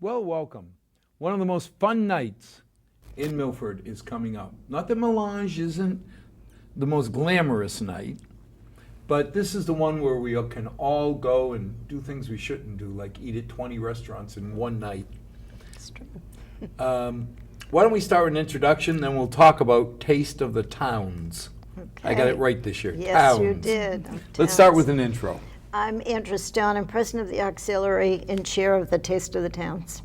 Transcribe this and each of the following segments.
Well, welcome. One of the most fun nights in Milford is coming up. Not that Melange isn't the most glamorous night, but this is the one where we can all go and do things we shouldn't do, like eat at 20 restaurants in one night. That's true. Why don't we start with an introduction, then we'll talk about Taste of the Towns. Okay. I got it right this year. Yes, Towns. you did. Let's start Towns. with an intro. I'm Andrew Stone. I'm president of the auxiliary and chair of the Taste of the Towns.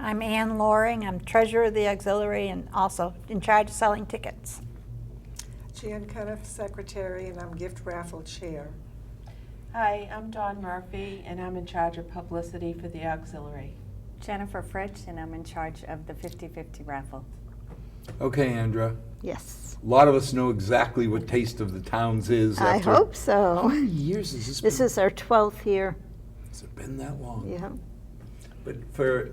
I'm Ann Loring. I'm treasurer of the auxiliary and also in charge of selling tickets. Jan Cuniff, secretary, and I'm gift raffle chair. Hi, I'm Dawn Murphy, and I'm in charge of publicity for the auxiliary. Jennifer Fritsch, and I'm in charge of the 50/50 raffle. Okay, Andra. Yes. A lot of us know exactly what Taste of the Towns is. I after- hope How so. many years has this This been? is our 12th year. Has it been that long? Yeah. But for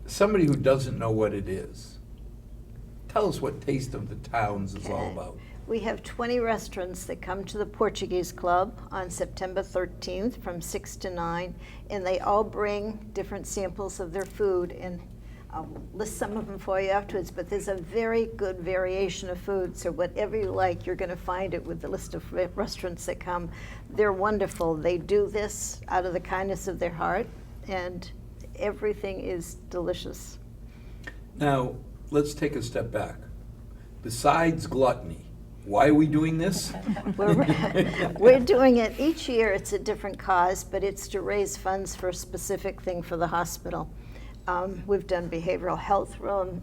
somebody who doesn't know what it is, tell us what Taste of the Towns is all Okay. about. We have 20 restaurants that come to the Portuguese Club on September 13th from 6 to 9, and they all bring different samples of their food, and I'll list some of them for you afterwards, but there's a very good variation of food, so whatever you like, you're going to find it with the list of restaurants that come. They're wonderful. They do this out of the kindness of their heart, and everything is delicious. Now, let's take a step back. Besides gluttony, why are we doing this? We're doing it each year. It's a different cause, but it's to raise funds for a specific thing for the hospital. We've done behavioral health room.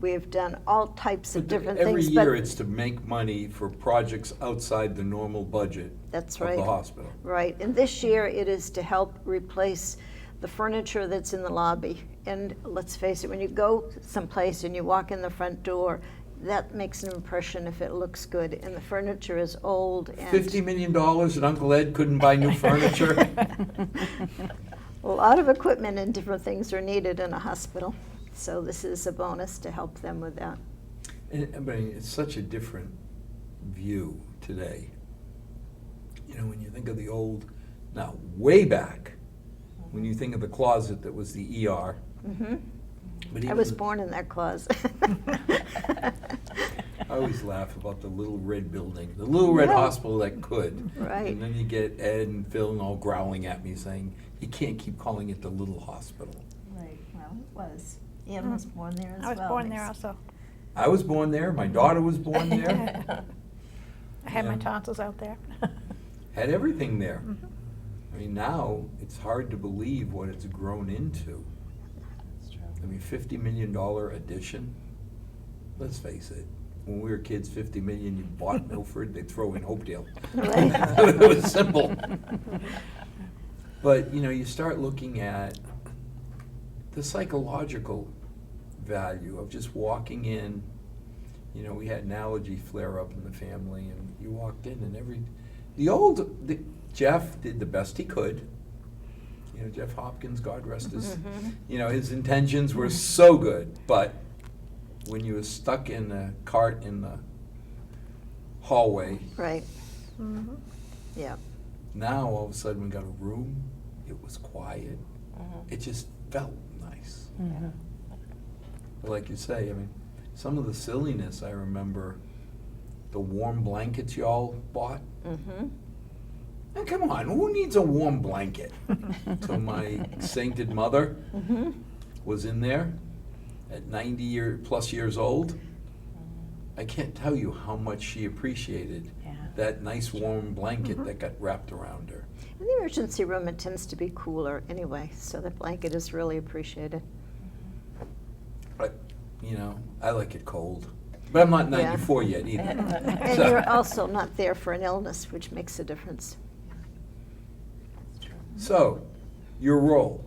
We've done all types of different Every things. year it's to make money for projects outside the normal budget That's of right. the hospital. Right, and this year it is to help replace the furniture that's in the lobby. And let's face it, when you go someplace and you walk in the front door, that makes an impression if it looks good. And the furniture is old and $50 million and Uncle Ed couldn't buy new furniture? a lot of equipment and different things are needed in a hospital. So this is a bonus to help them with that. I mean, it's such a different view today. You know, when you think of the old, now way back, when you think of the closet that was the ER. Hmm. But I even was born in that closet. I always laugh about the little red building, the little red Yeah. hospital that could. Right. And then you get Ed and Phil and all growling at me saying, you can't keep calling it the little hospital. Right, well, it was. Ann was born there as well. I was born there also. I was born there, my daughter was born there, I had my Yeah. tonsils out there. had everything there. Mhm. I mean, now it's hard to believe what it's grown into. That's true. I mean, $50 million addition. Let's face it, when we were kids, $50 million, you bought Milford, they'd throw in Hopedale. Right. It was simple. But, you know, you start looking at the psychological value of just walking in. You know, we had an allergy flare up in the family, and you walked in, and Jeff did the best he could. You know, Jeff Hopkins, God rest his, Mhm. you know, his intentions were so good, but when you were stuck in a cart in the hallway, Right, Mhm. yeah. now all of a sudden we got a room, it was quiet, Mhm. it just felt nice. Mhm. But like you say, I mean, some of the silliness, I remember the warm blankets y'all bought. Mm-hmm. And come on, who needs a warm blanket? So my sainted mother Mm-hmm. was in there at 90+ years old. I can't tell you how much she appreciated Yeah. that nice warm blanket that got wrapped around her. In the emergency room, it tends to be cooler anyway, so the blanket is really appreciated. But, you know, I like it cold. But I'm not Yeah. 94 yet either. And So- you're also not there for an illness, which makes a difference. That's true. So, your role.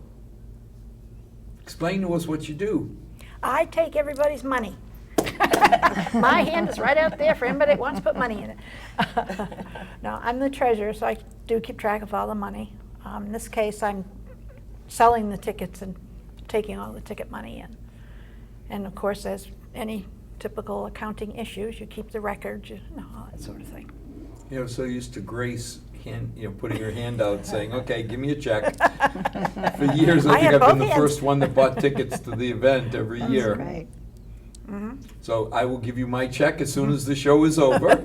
Explain to us what you do. I take everybody's money. My hand is right out there for anybody that wants to put money in it. No, I'm the treasurer, so I do keep track of all the money. In this case, I'm selling the tickets and taking all the ticket money in. And of course, as any typical accounting issues, you keep the records, you know, all that sort of thing. You know, so used to Grace putting her hand out saying, okay, give me a check. For years, I I think have I've been both the hands. first one that bought tickets to the event every year. Right. So I will give you my check as soon as the show is over.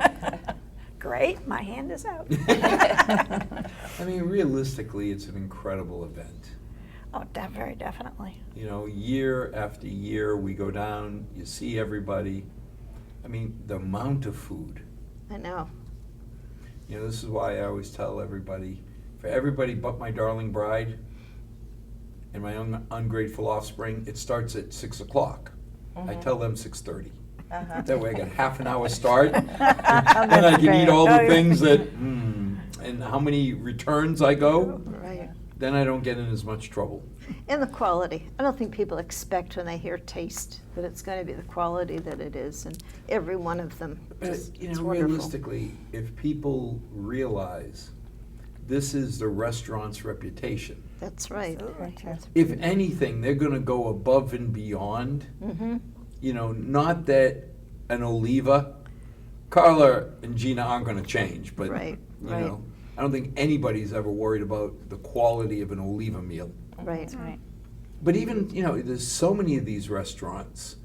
Great, my hand is out. I mean, realistically, it's an incredible event. Oh, very definitely. You know, year after year, we go down, you see everybody. I mean, the amount of food. I know. You know, this is why I always tell everybody, for everybody but my darling bride and my ungrateful offspring, it starts at 6 o'clock. I tell them 6:30. That way I got half an hour start, and I can eat all the things that, and how many returns I go, Right. then I don't get in as much trouble. And the quality. I don't think people expect when they hear taste that it's going to be the quality that it is, and every one of them. But, Just, you it's know, wonderful. realistically, if people realize this is the restaurant's reputation, That's right. if anything, they're gonna go above and beyond. Mm-hmm. You know, not that an Oliva, Carla and Gina aren't gonna change, but, Right, you right. know, I don't think anybody's ever worried about the quality of an Oliva meal. Right. That's right. But even, you know, there's so many of these restaurants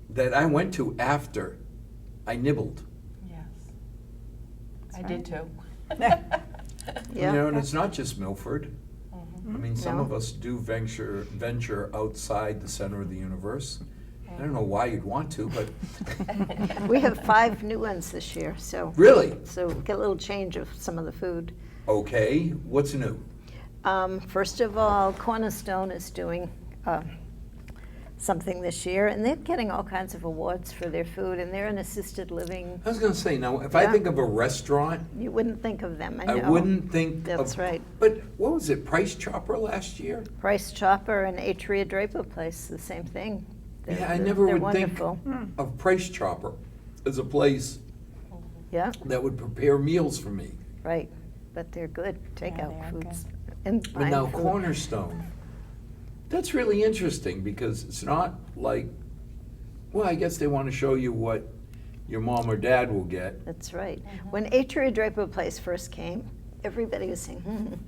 that I went to after I nibbled. Yes. I That's did too. Yeah. You know, and it's not just Milford. I mean, some No. of us do venture outside the center of the universe. I don't know why you'd want to, but We have 5 new ones this year, so really? get a little change of some of the food. Okay, what's new? First of all, Cornerstone is doing something this year, and they're getting all kinds of awards for their food, and they're an assisted living. I was gonna say, now, if I Yeah. think of a restaurant, You wouldn't think of them, I I know. wouldn't think of. That's right. But what was it, Price Chopper last year? Price Chopper and Atria Draper Place, the same thing. Yeah, I never they're would think wonderful. of Price Chopper as a place Yeah, that would prepare meals for me. right, but they're good takeout they are foods. And But fine now food. Cornerstone, that's really interesting because it's not like, well, I guess they want to show you what your mom or dad will get. That's right. When Atria Draper Place first came, everybody was saying,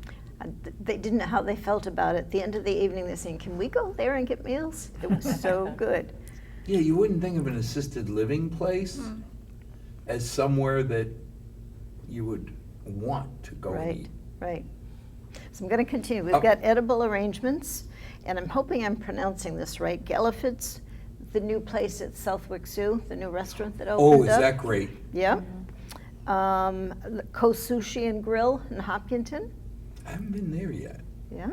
they didn't know how they felt about it. At the end of the evening, they're saying, can we go there and get meals? It was so good. Yeah, you wouldn't think of an assisted living place as somewhere that you would want to go and Right, eat. right. So I'm going to continue. We've Oh. got edible arrangements, and I'm hoping I'm pronouncing this right. Galliford's, the new place at Southwick Zoo, the new restaurant that opened Oh, up. is that great? Yeah. The Coast Sushi and Grill in Hopkinton. I haven't been there yet. Yeah.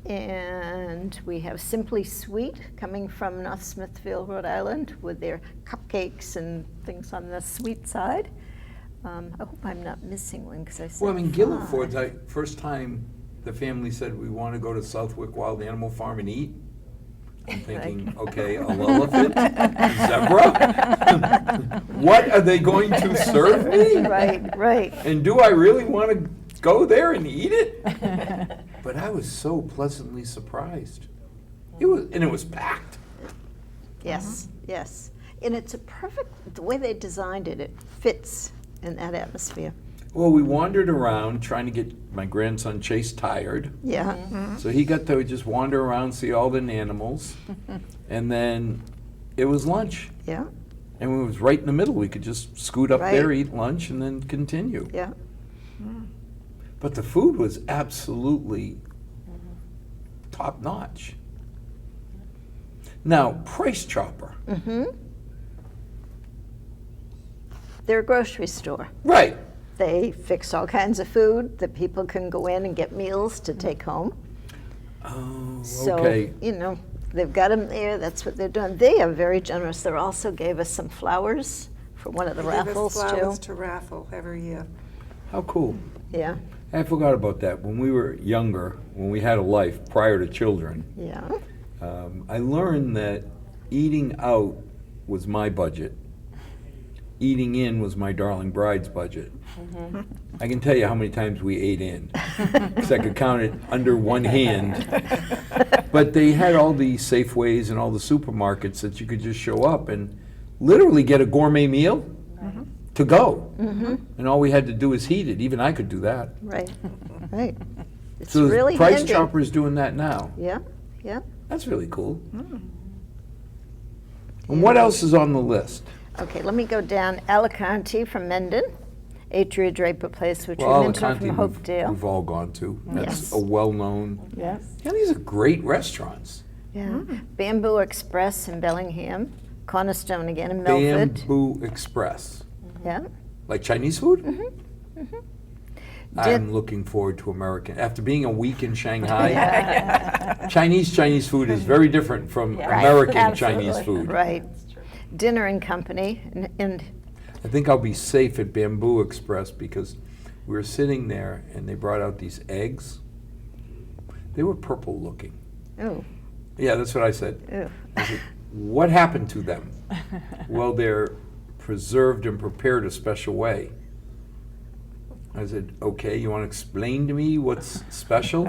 And we have Simply Sweet coming from North Smithfield, Rhode Island, with their cupcakes and things on the sweet side. I hope I'm not missing one because I said Well, I mean, 5. Guilford's, first time the family said we want to go to Southwick Wild Animal Farm and eat, I'm thinking, okay, a elephant, zebra? What are they going to serve me? Right, right. And do I really want to go there and eat it? But I was so pleasantly surprised. It was packed. Yes, yes. And it's a perfect, the way they designed it, it fits in that atmosphere. Well, we wandered around trying to get my grandson Chase tired. Yeah. So he got to just wander around, see all the animals. And then it was lunch. Yeah, And it was right in the middle. We could just scoot up there, Right. eat lunch, and then continue. yeah. But the food was absolutely top notch. Now, Price Chopper. Mm-hmm. They're a grocery store. Right. They fix all kinds of food that people can go in and get meals to take home. Oh, So, okay. you know, they've got them there. That's what they're doing. They are very generous. They also gave us some flowers for one of the They give us raffles, flowers too. to raffle every year. How cool. Yeah, I forgot about that. When we were younger, when we had a life prior to children, yeah. I learned that eating out was my budget. Eating in was my darling bride's budget. I can tell you how many times we ate in, because I could count it under one hand. But they had all the Safeways and all the supermarkets that you could just show up and literally get a gourmet meal to go. And all we had to do is heat it. Even I could do that. Right, right. It's So really Price handy. Chopper's doing that now. Yeah, yeah. That's really cool. And what else is on the list? Okay, let me go down. Alicante from Mendon, Atria Draper Place, which Well, we mentioned Alicante from Hopedale. we've all gone to. That's Yes. a well-known. Yes. Yeah, these are great restaurants. Yeah. Bamboo Express in Bellingham, Cornerstone again in Milford. Bamboo Express. Yeah. Like Chinese food? I'm Did- looking forward to American. After being a week in Shanghai, Chinese food is very different from American Absolutely. Chinese food. Right. Dinner and Company, and I think I'll be safe at Bamboo Express because we were sitting there and they brought out these eggs. They were purple looking. oh, Yeah, that's what I said. oh. I said, what happened to them? Well, they're preserved and prepared a special way. I said, okay, you want to explain to me what's special?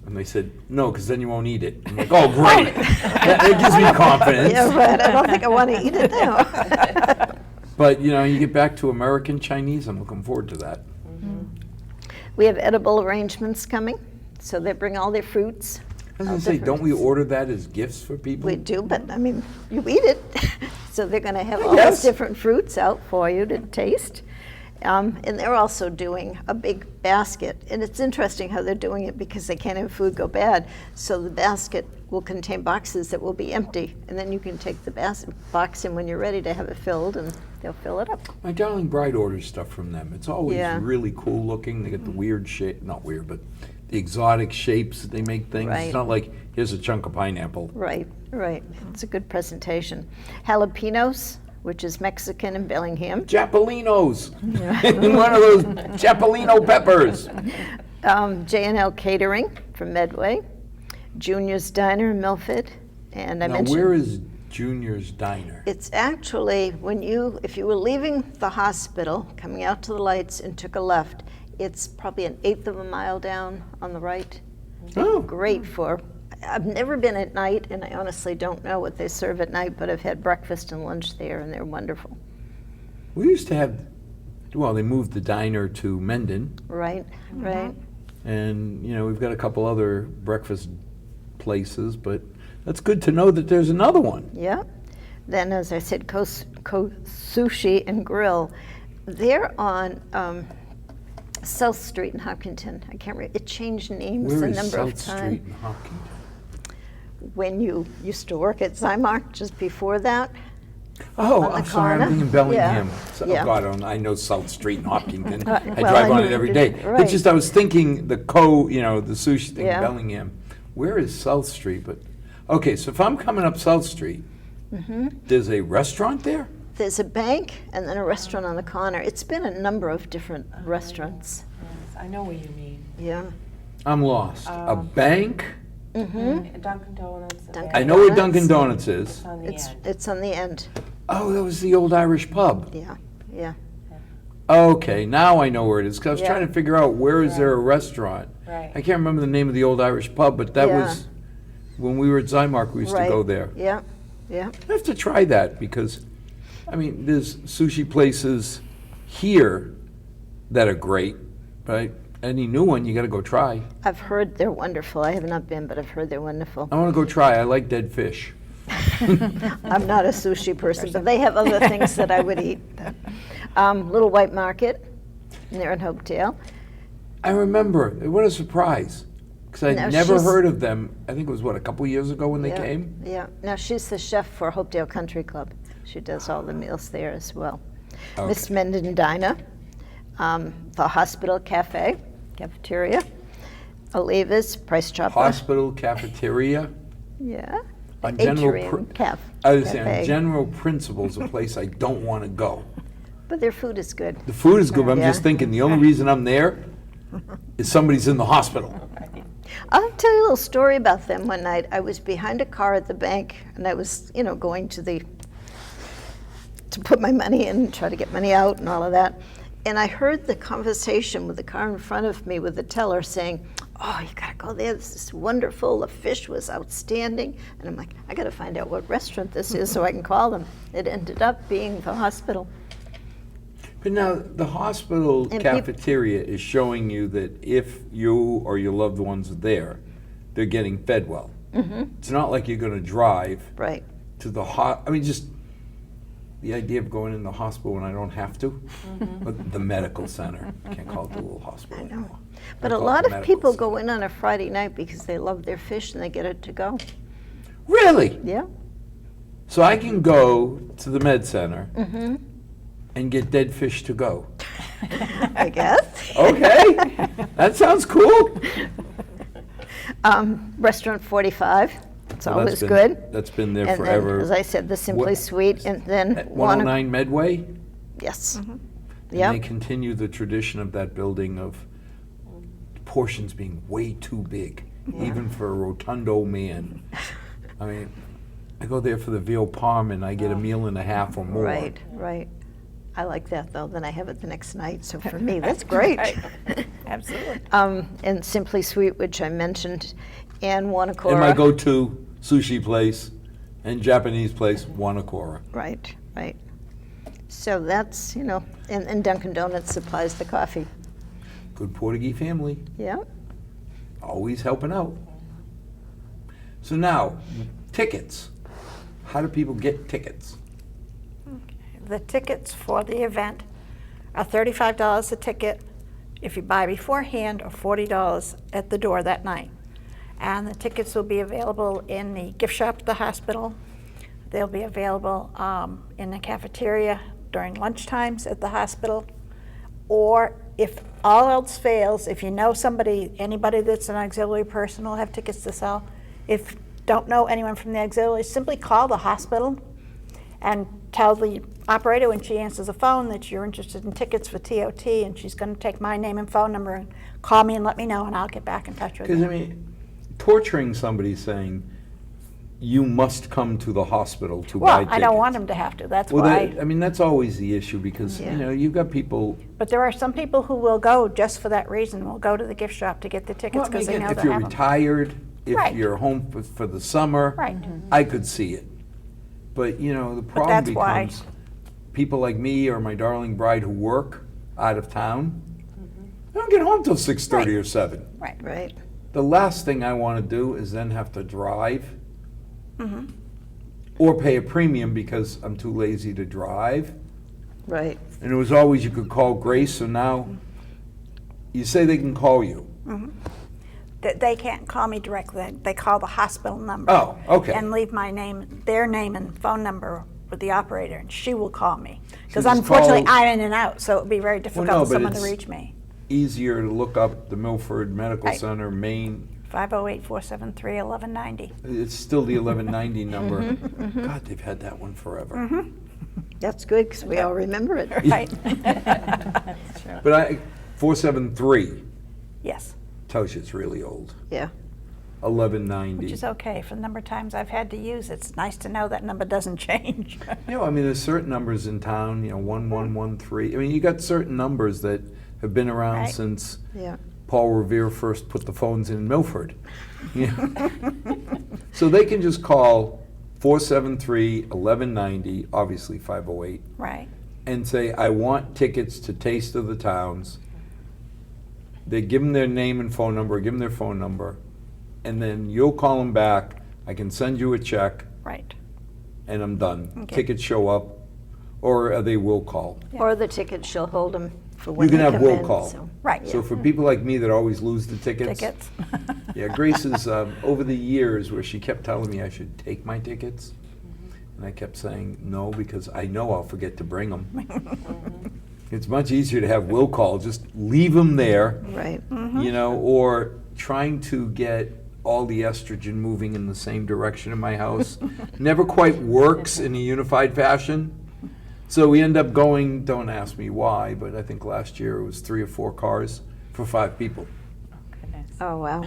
And they said, no, because then you won't eat it. I'm like, oh, great. That gives me confidence. Yeah, right. I don't think I want to eat it now. But, you know, you get back to American Chinese, I'm looking forward to that. We have edible arrangements coming, so they bring all their fruits. I was all going to say, different- don't we order that as gifts for people? We do, but I mean, you eat it. So they're going to have all Yes. those different fruits out for you to taste. And they're also doing a big basket. And it's interesting how they're doing it because they can't have food go bad. So the basket will contain boxes that will be empty. And then you can take the box in when you're ready to have it filled, and they'll fill it up. My darling bride orders stuff from them. It's always Yeah. really cool looking. They get the weird shape, not weird, but the exotic shapes that they make things. Right. It's not like, here's a chunk of pineapple. Right, right. It's a good presentation. Jalapenos, which is Mexican in Bellingham. Japalinos. One of those Japalino peppers. J&L Catering from Medway. Junior's Diner in Milford. And I Now, mentioned where is Junior's Diner? it's actually if you were leaving the hospital, coming out to the lights and took a left, it's probably an eighth of a mile down on the right. Oh, Great for, I've never been at night, and I honestly don't know what they serve at night, but I've had breakfast and lunch there, and they're wonderful. we used to have, well, they moved the diner to Mendon, Right, right. and, you know, we've got a couple other breakfast places, but that's good to know that there's another one. Yeah. Then, as I said, Ko Sushi and Grill. They're on South Street in Hopkinton. I can't remember. It changed names Where a is number of South times. Street in Hopkinton? When you used to work at Zymark, just before that. Oh, On the I'm sorry, I'm corner? thinking Bellingham. Yeah. So- Yeah. Oh, God, I know South Street in Hopkinton. I well, drive I on knew it every you day. did, right. It's just I was thinking the the sushi thing Yeah. in Bellingham. Where is South Street? But, okay, so if I'm coming up South Street, Mm-hmm. there's a restaurant there? There's a bank and then a restaurant on the corner. It's been a number of different restaurants. Yes, I know what you mean. Yeah. I'm lost. A bank? Mm-hmm. Dunkin' Donuts. Dunkin' I know where Donuts. Dunkin' Donuts is. It's on the end. It's on the end. Oh, that was the old Irish pub. Yeah, yeah. Okay, now I know where it is. 'Cause I was Yeah. trying to figure out where is there a restaurant. Right. I can't remember the name of the old Irish pub, but that Yeah. was when we were at Zymark. We used Right. to go there. Yeah, yeah. I have to try that because, I mean, there's sushi places here that are great, right? Any new one, you got to go try. I've heard they're wonderful. I have not been, but I've heard they're wonderful. I want to go try. I like dead fish. I'm not a sushi person, but they have other things that I would eat. Little White Market, and they're in Hopedale. I remember. What a surprise. Because I'd Now never she's- heard of them. I think it was, what, a couple years ago when they Yeah, came? Yeah. Now, she's the chef for Hopedale Country Club. She does all the meals there as well. Okay. Miss Mendon Diner, the Hospital Cafeteria, Oliva's, Price Chopper. Hospital cafeteria. Yeah. On general Atrium I was saying, Cafe. on general principles, a place I don't want to go. But their food is good. The food is good, but I'm just Yeah. thinking the only reason I'm there is somebody's in the hospital. I'll tell you a little story about them one night. I was behind a car at the bank, and I was, going to put my money in, try to get money out and all of that. And I heard the conversation with the car in front of me with the teller saying, "Oh, you gotta go there, this is wonderful, the fish was outstanding." And I'm like, I gotta find out what restaurant this is so I can call them. It ended up being the hospital. But now, the hospital And cafeteria is showing you that if you or your loved ones are there, they're getting fed well. It's not like you're gonna drive Right. to the I mean, just the idea of going in the hospital when I don't have to. But the medical center, can't call it the little hospital anymore. But I a call it lot the of medical people center. go in on a Friday night because they love their fish and they get it to go. Really? Yeah. So I can go to the med center and get dead fish to go. I guess. Okay, that sounds cool. Restaurant 45, it's Well, always that's been- good. That's been there And forever. then, as I said, the Simply What- Sweet, and then At 109 Medway? Yes. And they Yep. continue the tradition of that building of portions being way too big, even for a rotund old man. I mean, I go there for the veal parm and I get a meal and a half or more. Right, right. I like that, though, then I have it the next night, so for me, that's great. Absolutely. And Simply Sweet, which I mentioned, and Wanakora. And my go-to sushi place and Japanese place, Wanakora. Right, right. So that's, and Dunkin' Donuts supplies the coffee. Good Portuguese family, Yeah. always helping out. So now, tickets. How do people get tickets? The tickets for the event are $35 a ticket if you buy beforehand, or $40 at the door that night. And the tickets will be available in the gift shop at the hospital. They'll be available in the cafeteria during lunch times at the hospital. Or if all else fails, if you know anybody that's an auxiliary person will have tickets to sell. If don't know anyone from the auxiliary, simply call the hospital and tell the operator when she answers the phone that you're interested in tickets for TOT, and she's going to take my name and phone number and call me and let me know, and I'll get back in touch with Because, you. I mean, torturing somebody saying, you must come to the hospital to buy Well, tickets. I don't want them to have to, that's Well, why. I mean, that's always the issue because, Yeah. you've got people. But there are some people who will go just for that reason, will go to the gift shop to get the tickets Well, I mean, because they again, know if they you're have them. retired, if Right. you're home for the summer, Right. I could see it. But, the problem that's why- becomes people like me or my darling bride who work out of town, they don't get home till 6:30 or 7. Right. Right. The last thing I want to do is then have to drive Mhm. or pay a premium because I'm too lazy to drive. Right. And it was always you could call Grace, so now you say they can call you. They can't call me directly, they call the hospital number. Oh, okay. And leave their name and phone number with the operator, and she will call me. Because just unfortunately, call- I'm in and out, so it would be very difficult no, for but someone to it's- reach me. Easier to look up the Milford Medical Right. Center, Maine. 508-473-1190. It's still the 1190 number. Mm-hmm, God, they've had that one forever. That's good, because we all remember it. Right. That's true. But 473 Yes, tells you it's really old. Yeah. 1190. which is okay. For the number of times I've had to use it, it's nice to know that number doesn't change. I mean, there's certain numbers in town, 1113. I mean, you got certain numbers that have been around Right. since Yeah. Paul Revere first put the phones in Milford. So they can just call 473-1190, obviously 508, Right. and say, I want tickets to Taste of the Towns. They give them their name and phone number, give them their phone number, and then you'll call them back. I can send you a check, Right. and I'm done. Okay. Tickets show up, or they will call. Yeah. Or the ticket, she'll hold them for when You can they have come will in, call. so- Right. So for people like me that always lose the tickets, Tickets. yeah, Grace is over the years where she kept telling me I should take my tickets, and I kept saying no because I know I'll forget to bring them. It's much easier to have will call, just leave them there, Right. or trying to get all the estrogen moving in the same direction in my house never quite works in a unified fashion. So we end up going, don't ask me why, but I think last year it was 3 or 4 cars for 5 people. Goodness. Oh, wow.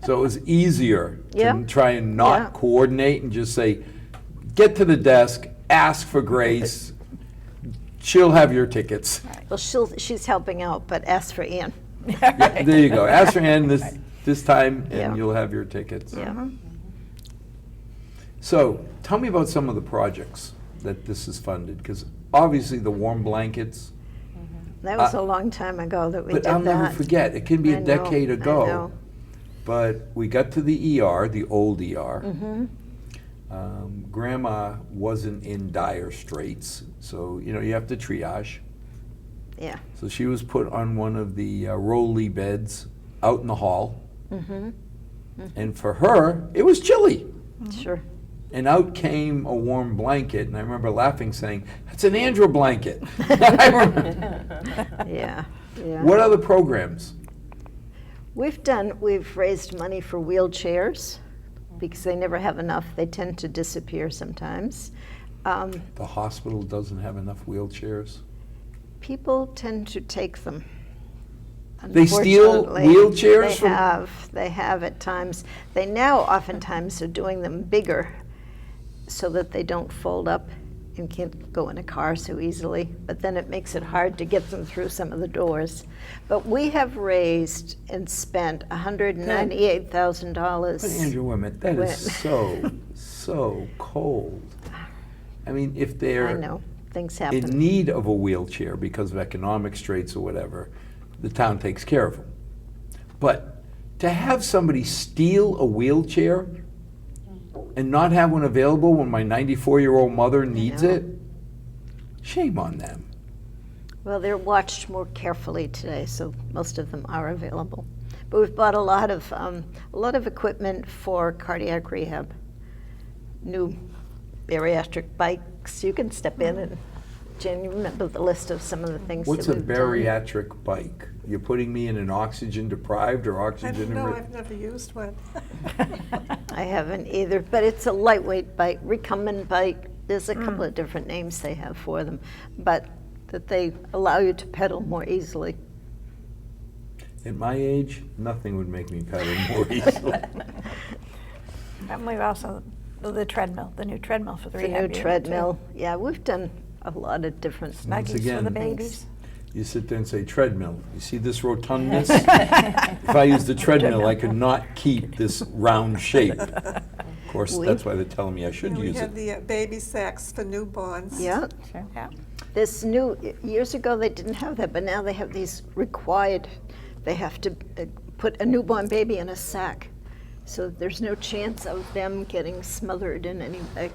So it was easier Yeah. to try and not Yeah. coordinate and just say, get to the desk, ask for Grace, she'll have your tickets. Well, she's helping out, but ask for Ann. Yeah, there you go. Ask for Ann this time and Yeah. you'll have your tickets. Yeah. So tell me about some of the projects that this is funded, because obviously the warm blankets That was a long time ago that we did But I'll that. never forget, it can be I a know, decade I ago. know. But we got to the ER, the old ER. Mm-hmm. Grandma wasn't in dire straits, so, you know, you have to triage. Yeah. So she was put on one of the rolly beds out in the hall. Mm-hmm. And for her, it was chilly. Sure. And out came a warm blanket, and I remember laughing, saying, "That's an Andrew blanket." I remember. Yeah. Yeah. What other programs? We've raised money for wheelchairs because they never have enough. They tend to disappear sometimes. The hospital doesn't have enough wheelchairs. People tend to take them. They steal Unfortunately. wheelchairs They have at times. They now oftentimes are doing them bigger so that they don't fold up and can't go in a car so easily. But then it makes it hard to get them through some of the doors. But we have raised and spent $198,000. But Andrew, wait a minute, that is so cold. I mean, if I they're know, things in happen. need of a wheelchair because of economic straits or whatever, the town takes care of them. But to have somebody steal a wheelchair and not have one available when my 94-year-old mother needs know. it, shame on them. Well, they're watched more carefully today, so most of them are available. But we've bought a lot of equipment for cardiac rehab. New bariatric bikes. You can step in and, Jen, you remember the list of some of the things What's that a we've done. bariatric bike? You're putting me in an oxygen deprived or I oxygen don't know, enriched? I've never used one. I haven't either, but it's a lightweight bike, recumbent bike. There's a couple of different names they have for them, but that they allow you to pedal more easily. At my age, nothing would make me pedal more easily. And we've also, the treadmill, the new treadmill for the The rehab new unit, too. treadmill. Yeah, we've done a lot of different. Once Snuggies for again, the babies. You sit there and say, treadmill. You see this rotundness? If I use the treadmill, I could not keep this round shape. Of course, that's why they're telling me I should We use have it. the baby sacks for newborns. Yeah. Sure. Yeah. This new, years ago they didn't have that, but now they have these required, they have to put a newborn baby in a sack. So there's no chance of them getting smothered in any way.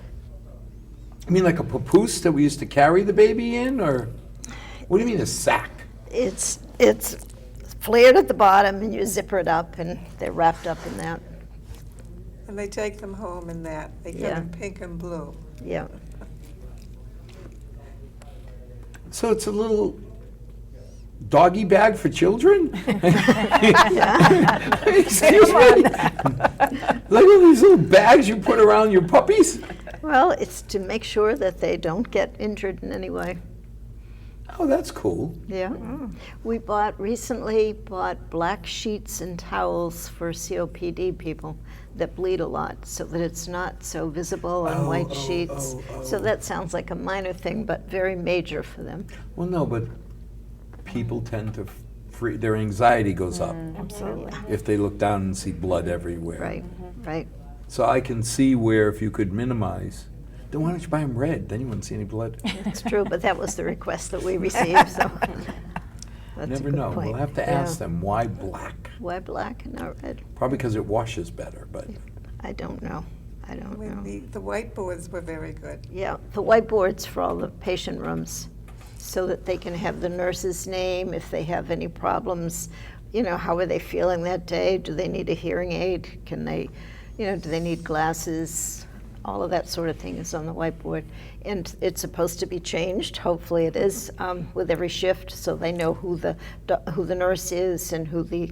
I mean, like a papoose that we used to carry the baby in, or what do you mean a sack? It's flared at the bottom and you zipper it up and they're wrapped up in that. And they take them home in that. They come Yeah. in pink and blue. Yeah. So it's a little doggy bag for children? Excuse me? Like all these little bags you put around your puppies? Well, it's to make sure that they don't get injured in any way. Oh, that's cool. Yeah. We recently bought black sheets and towels for COPD people that bleed a lot so that it's not so visible on white sheets. So that sounds like a minor thing, but very major for them. Well, no, but people tend to their anxiety goes up Absolutely. if they look down and see blood everywhere. Right, right. So I can see where if you could minimize, then why don't you buy them red? Then you wouldn't see any blood. It's true, but that was the request that we received, so. That's a Never good know. point. We'll have to Yeah. ask them why black. Why black and not red? Probably because it washes better, but I don't know. I don't know. The whiteboards were very good. Yeah, the whiteboards for all the patient rooms, so that they can have the nurse's name if they have any problems. You know, how are they feeling that day? Do they need a hearing aid? Can they, do they need glasses? All of that sort of thing is on the whiteboard. And it's supposed to be changed, hopefully it is, with every shift, so they know who the nurse is and who the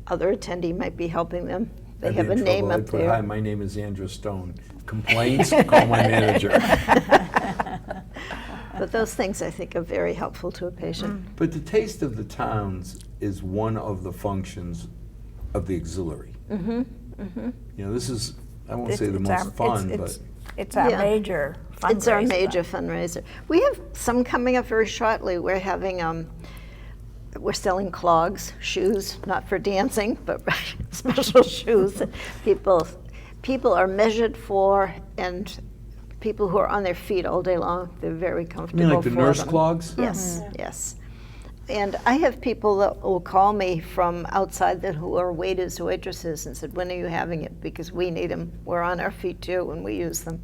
other attendee might be helping them. They I'd be have a in name trouble. up I'd put, there. "Hi, my name is Andrew Stone. Complaints? Call my manager." But those things, I think, are very helpful to a patient. But the Taste of the Towns is one of the functions of the auxiliary. Mm-hmm. You know, this is, I won't It's- say the it's most our- fun, it's- but It's our Yeah. major fundraiser. It's our major fundraiser. We have some coming up very shortly. We're having, we're selling clogs, shoes, not for dancing, but special shoes. that People are measured for, and people who are on their feet all day long, they're very I comfortable mean like the for nurse them. clogs? Yes, yes. And I have people that will call me from outside that who are waiters or waitresses and said, when are you having it? Because we need them. We're on our feet too and we use them.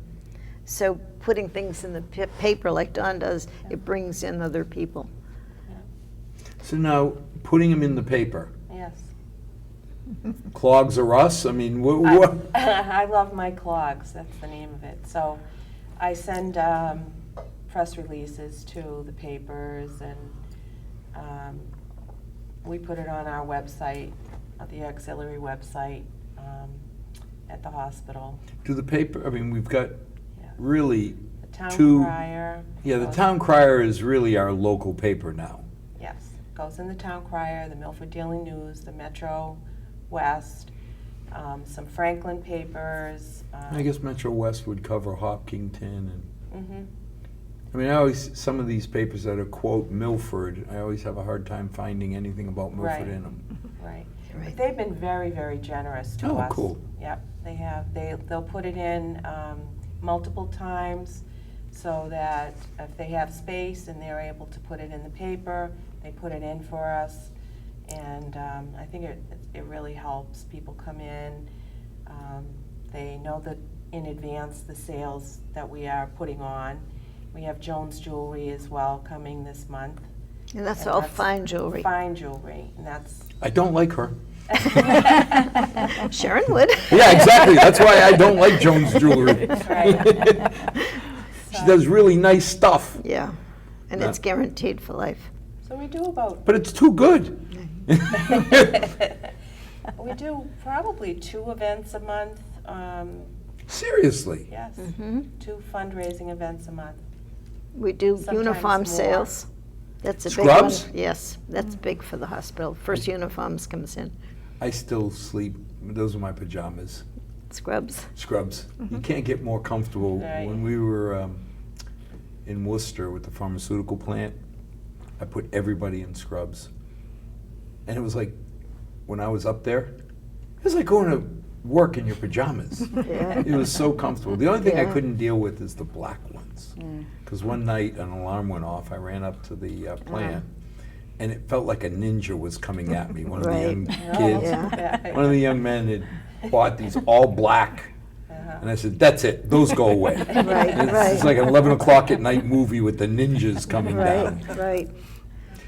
So putting things in the paper like Dawn does, it brings in other people. So now, putting them in the paper, Yes. clogs are us? I mean, what? I love my clogs, that's the name of it. So I send press releases to the papers, and we put it on our website, the auxiliary website at the hospital. Do the paper, I mean, we've got Yeah. really The town two. crier. Yeah, the goes- Town Crier is really our local paper now. Yes, goes in the town crier, the Milford Daily News, the Metro West, some Franklin papers. I guess Metro West would cover Hopkinton and, Mhm. I mean, I always, some of these papers that are quote Milford, I always have a hard time finding anything about Milford Right. in them. Right. Right. But they've been very, very generous to Oh, us. cool. Yep, they have. They'll put it in multiple times so that if they have space and they're able to put it in the paper, they put it in for us. And I think it really helps. People come in, they know that in advance the sales that we are putting on. We have Jones Jewelry as well coming this month. And that's And all fine jewelry. Fine jewelry, and that's I don't like her. Sharon would. Yeah, exactly. That's why I don't like Jones Jewelry. right. She does really nice stuff, Yeah, and it's guaranteed for life. So we do about, but it's too good. we do probably 2 events a month. Seriously. Yes, Mhm. 2 fundraising events a month. We do Sometimes uniform more. sales. That's a Scrubs? big one. Yes, that's big for the hospital. First uniforms comes in. I still sleep, those are my pajamas. Scrubs. Scrubs. You can't get more comfortable. Right. When we were in Worcester with the pharmaceutical plant, I put everybody in scrubs. And it was like, when I was up there, it was like going to work in your pajamas. Yeah. It was so comfortable. The only thing I Yeah. couldn't deal with is the black ones. Because one night an alarm went off, I ran up to the plant, and it felt like a ninja was coming at me. One of the Right. young Oh, kids, yeah. one of the young men had bought these all black. Uh-huh. And I said, that's it, those go away. Right, And right. It's like an 11 o'clock at night movie with the ninjas coming down. Right, right.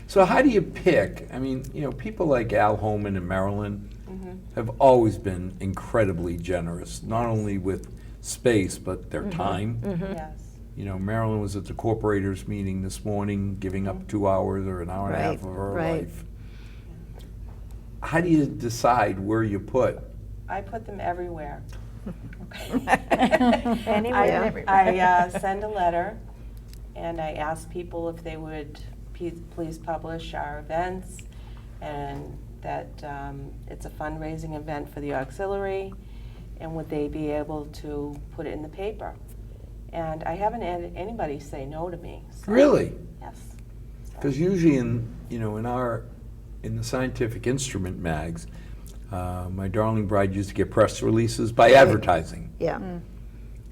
So how do you pick? I mean, you know, people like Al Holman and Marilyn Mhm. have always been incredibly generous, not only with space, but their time. Yes. You know, Marilyn was at the corporators meeting this morning, giving up 2 hours or an hour and a half of her Right, right. life. How do you decide where you put? I put them everywhere. Anywhere and everywhere. I send a letter, and I ask people if they would please publish our events, and that it's a fundraising event for the auxiliary, and would they be able to put it in the paper? And I haven't had anybody say no to me. So, Really? yes. So, Because usually in the scientific instrument mags, my darling bride used to get press releases by advertising. Yeah.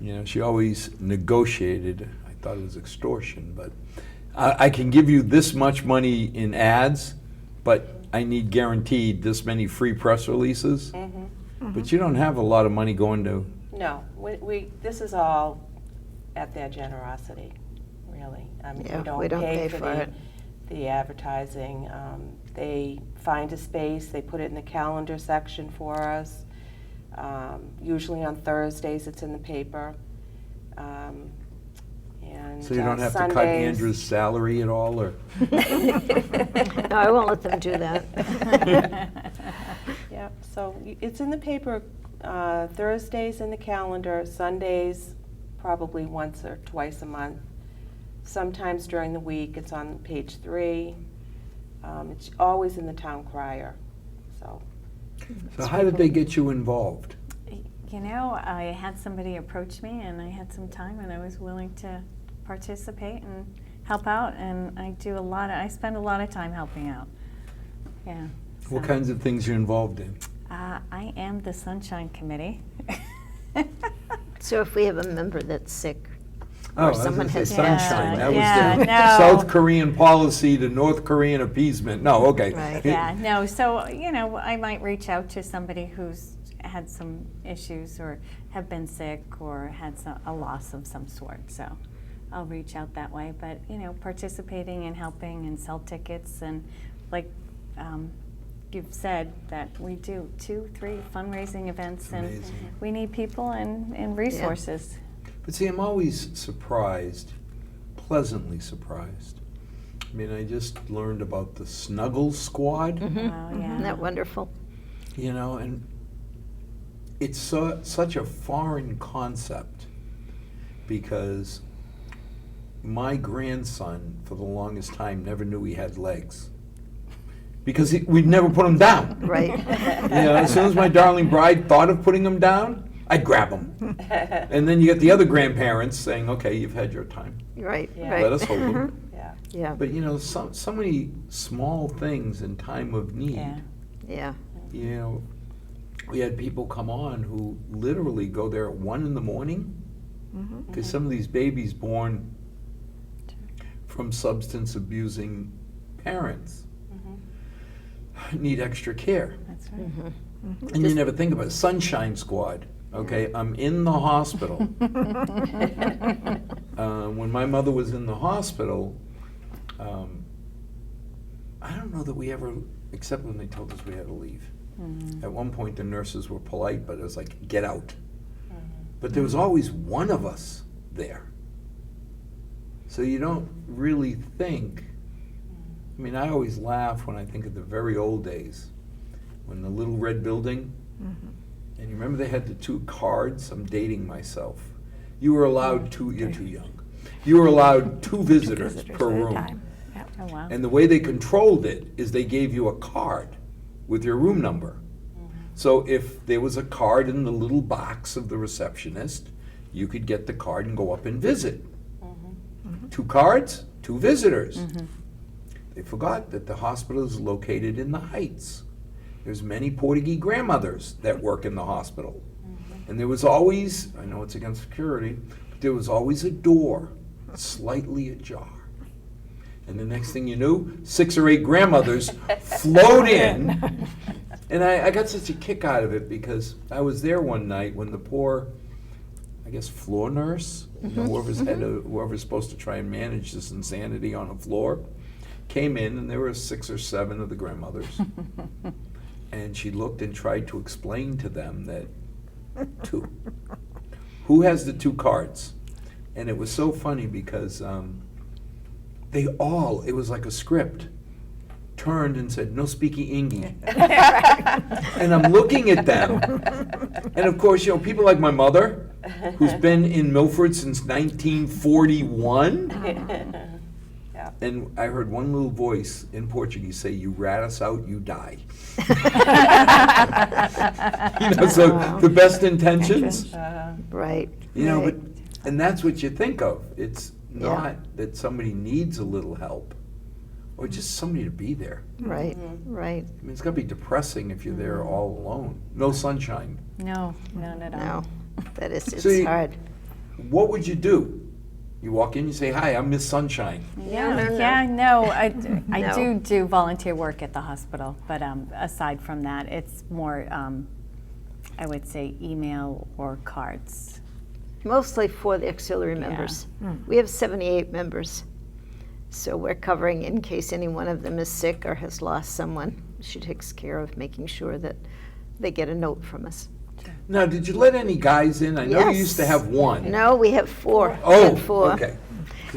You know, she always negotiated. I thought it was extortion, but I can give you this much money in ads, but I need guaranteed this many free press releases. mhm. But you don't have a lot of money going to. No, this is all at their generosity, really. I mean, Yeah, we don't pay for it. the advertising. They find a space, they put it in the calendar section for us. Usually on Thursdays, it's in the paper. And So you don't have to cut Sundays- Andrew's salary at all, or? No, I won't let them do that. Yeah, so it's in the paper, Thursdays in the calendar, Sundays probably once or twice a month. Sometimes during the week, it's on page 3. It's always in the town crier, so. So how did they get you involved? You know, I had somebody approach me and I had some time and I was willing to participate and help out, and I spend a lot of time helping out. Yeah. What so, kinds of things you're involved in? I am the Sunshine Committee. So if we have a member that's sick, Oh, I or was someone gonna has say sunshine. That Yeah, was the no. South Korean policy to North Korean appeasement. No, okay. Right. Yeah, no, so, I might reach out to somebody who's had some issues or have been sick or had a loss of some sort, so I'll reach out that way. But, participating and helping and sell tickets and like you've said that we do 2-3 fundraising events and Amazing. we need people and resources. But see, I'm always surprised, pleasantly surprised. I mean, I just learned about the Snuggle Squad, Oh, Isn't yeah. that wonderful? and it's such a foreign concept because my grandson, for the longest time, never knew he had legs. Because we'd never put him down. Right. As soon as my darling bride thought of putting him down, I'd grab him. And then you get the other grandparents saying, okay, you've had your time. Right, Yeah. right. Let us hold him. Yeah. Yeah, But so many small things in time of need. Yeah. yeah. We had people come on who literally go there at 1 in the morning because some of these babies born from substance abusing parents need extra care. That's right. And you never think about it. Sunshine Squad. Okay, I'm in the hospital. When my mother was in the hospital, I don't know that we ever, except when they told us we had to leave. At one point, the nurses were polite, but it was like, get out. But there was always one of us there. So you don't really think. I mean, I always laugh when I think of the very old days, when the little red building, and you remember they had the 2 cards? I'm dating myself. You were allowed you're too young. You were allowed 2 visitors per at a room. time. Yep. Oh, wow. And the way they controlled it is they gave you a card with your room number. So if there was a card in the little box of the receptionist, you could get the card and go up and visit. 2 cards, 2 visitors. They forgot that the hospital is located in the Heights. There's many Portuguese grandmothers that work in the hospital. And there was always, I know it's against security, but there was always a door slightly ajar. And the next thing you knew, 6 or 8 grandmothers flowed in. And I got such a kick out of it because I was there one night when the poor, I guess, floor nurse, whoever's supposed to try and manage this insanity on a floor, came in, and there were 6 or 7 of the grandmothers. And she looked and tried to explain to them that 2. Who has the 2 cards? And it was so funny because they all, it was like a script, turned and said, no speaky Ingy. And I'm looking at them. And of course, people like my mother, who's been in Milford since 1941. Yeah. And I heard one little voice in Portuguese say, you rat us out, you die. So the best intentions, Right. but, right. and that's what you think of. It's not that somebody needs a little help or just somebody to be there. Right, right. I mean, it's got to be depressing if you're there all alone. No sunshine. No, none at all. No, that is, it's So you- hard. What would you do? You walk in, you say, hi, I'm Miss Sunshine. I No. do volunteer work at the hospital, but aside from that, it's more, I would say, email or cards. Mostly for the auxiliary members. We have 78 members. So we're covering in case any one of them is sick or has lost someone. She takes care of making sure that they get a note from us. Now, did you let any guys in? I know you used to Yes. have one. No, we have 4. We Oh, have 4. okay.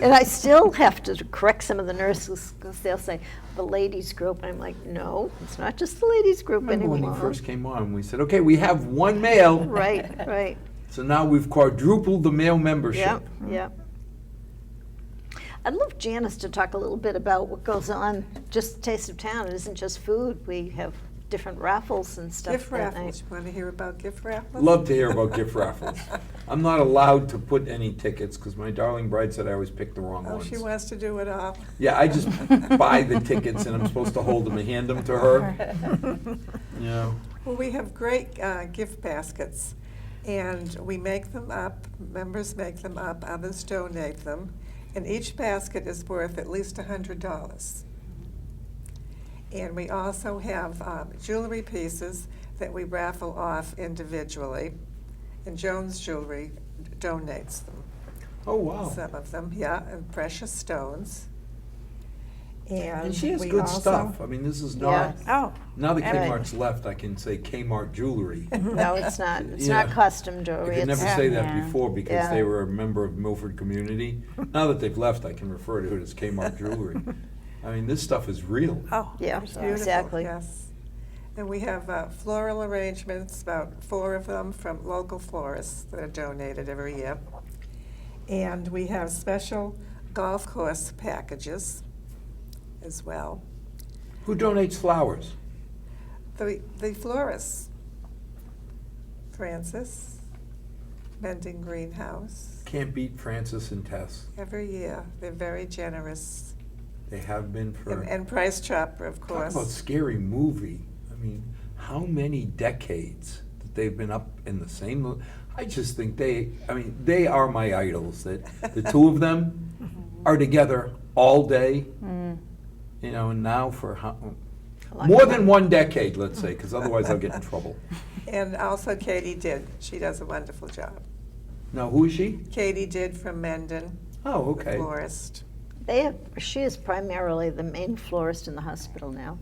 And I still have to correct some of the nurses because they'll say, the ladies group. And I'm like, no, it's not just the ladies group Remember when anymore. he first came on, we said, okay, we have 1 male. Right, right. So now we've quadrupled the male membership. Yep, yep. I'd love Janice to talk a little bit about what goes on, just Taste of Town. It isn't just food. We have different raffles and stuff Gift that night. raffles, you want to hear about gift raffles? Love to hear about gift raffles. I'm not allowed to put any tickets because my darling bride said I always pick the wrong Oh, ones. she wants to do it all. Yeah, I just buy the tickets and I'm supposed to hold them and hand them to her. Well, we have great gift baskets. And we make them up, members make them up, others donate them, and each basket is worth at least $100. And we also have jewelry pieces that we raffle off individually, and Jones Jewelry donates them. Oh, wow. Some of them, yeah, and precious stones. And she has we good also- stuff. I mean, this is not, Yes. Oh, now that Right. Kmart's left, I can say Kmart jewelry. No, it's not. It's Yeah. not costume I jewelry. could never It's- say that Yeah. before because Yeah. they were a member of Milford community. Now that they've left, I can refer to it as Kmart jewelry. I mean, this stuff is real. oh. Yeah, Beautiful, exactly. yes. And we have floral arrangements, about 4 of them from local florists that are donated every year. And we have special golf course packages as well. Who donates flowers? The florists, Francis, Mending Greenhouse, Can't beat Francis and Tess. every year. They're very generous. They have been for, And Price Chopper, of talk course. about scary movie. I mean, how many decades that they've been up in the same, I just think they are my idols, that the two of them are together all day, you know, and now for more than one decade, let's say, because otherwise I'll get in trouble. And also Katie Did. She does a wonderful job. Now, who is she? Katie Did from Mendon, Oh, the okay. florist. She is primarily the main florist in the hospital now.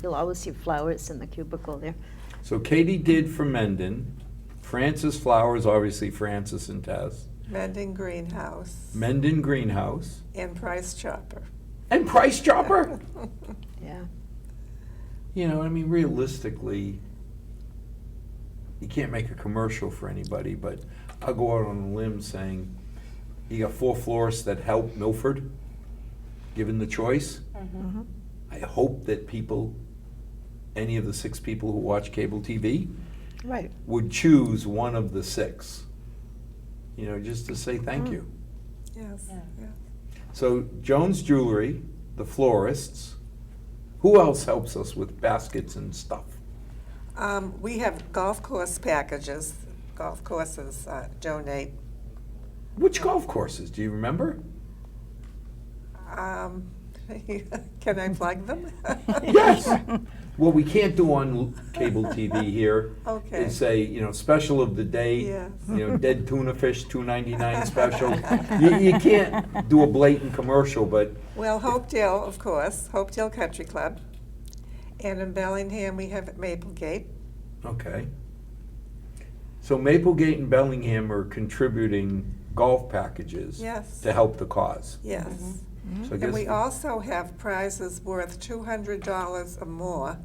You'll always see flowers in the cubicle there. So Katie did for Mendon, Francis Flowers, obviously Francis and Tess, Mending Greenhouse, Mendon Greenhouse, and Price Chopper. and Price Chopper. Yeah. You know, I mean, realistically, you can't make a commercial for anybody, but I'll go out on a limb saying you got 4 florists that help Milford, given the choice. I hope that people, any of the 6 people who watch cable TV, Right. would choose one of the 6, you know, just to say thank you. Yes, Yeah. yeah. So Jones Jewelry, the florists, who else helps us with baskets and stuff? We have golf course packages. Golf courses donate. Which golf courses, do you remember? Can I plug them? Yes. What we can't do on cable TV here Okay. is say, you know, special of the day, Yes. you know, dead tuna fish, $2.99 special. You can't do a blatant commercial, but Well, Hopedale, of course, Hopedale Country Club. And in Bellingham, we have Maplegate. okay. So Maplegate and Bellingham are contributing golf packages Yes. to help the cause. Yes. So I And we guess, also have prizes worth $200 or more.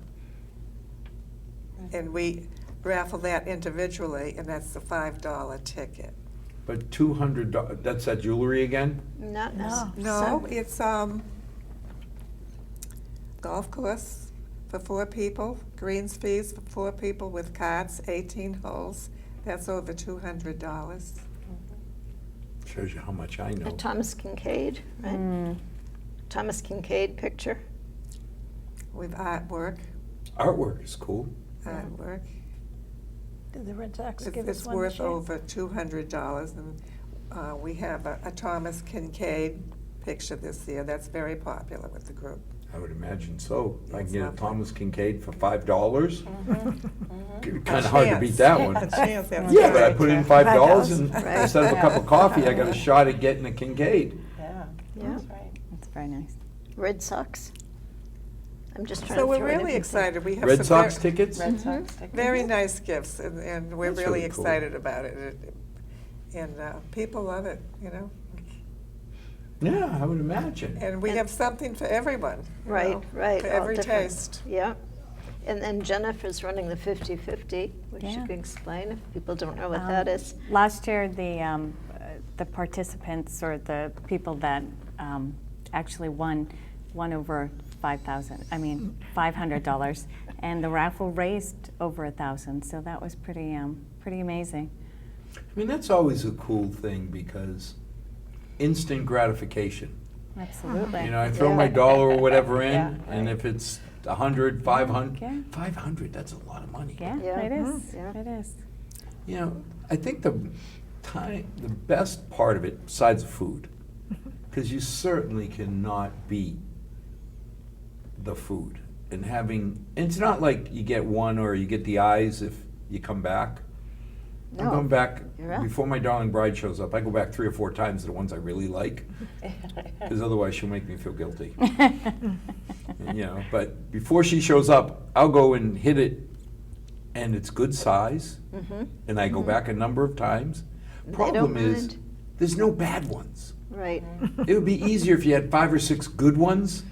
And we raffle that individually, and that's the $5 ticket. but $200, that's that jewelry again? Not No. No, necessarily. it's golf course for 4 people, greens fees for 4 people with carts, 18 holes. That's over $200. Shows you how much I know. A Thomas Kincaid, right? Thomas Kincaid picture. With artwork, Artwork is cool. artwork. Did the Red Sox give us It's one worth this year? over $200, and we have a Thomas Kincaid picture this year. That's very popular with the group. I would imagine so. If I can It's get a lovely. Thomas Kincaid for $5, Mm-hmm. kind of hard to beat that one. A chance, that's Yeah, but I very put in attractive. $5 and Right. instead of a cup of coffee, I got a shot at getting a Kincaid. Yeah, Yeah. that's right. That's very nice. Red Sox. I'm just trying So to we're throw really everything. excited. We have Red some Sox very, tickets? Red Sox tickets. very nice gifts, and we're That's really really cool. excited about it. And people love it, you know. Yeah, I would imagine. And we have something for everyone. you Right, know, right. For all every different. taste. Yeah. And then Jennifer's running the 50/50, which you Yeah. can explain if people don't know what that is. Last year, the participants or the people that actually won over $500, and the raffle raised over $1,000. So that was pretty amazing. I mean, that's always a cool thing because instant gratification. Absolutely. You know, I throw Yeah. my dollar or whatever in, Yeah, and right. if it's 100, 500, Yeah. 500, that's a lot of money. Yeah, Yeah. it is. Yeah. It is. You know, I think the best part of it, besides the food, because you certainly cannot beat the food. And it's not like you get one or you get the eyes if you come back. I'm No, going back, you're out. before my darling bride shows up, I go back 3 or 4 times to the ones I really like, because otherwise she'll make me feel guilty. You know, but before she shows up, I'll go and hit it, and it's good size, and I go back a number of times. They Problem don't is, mind. there's no bad ones. Right, It would be easier if you had 5 or 6 good ones,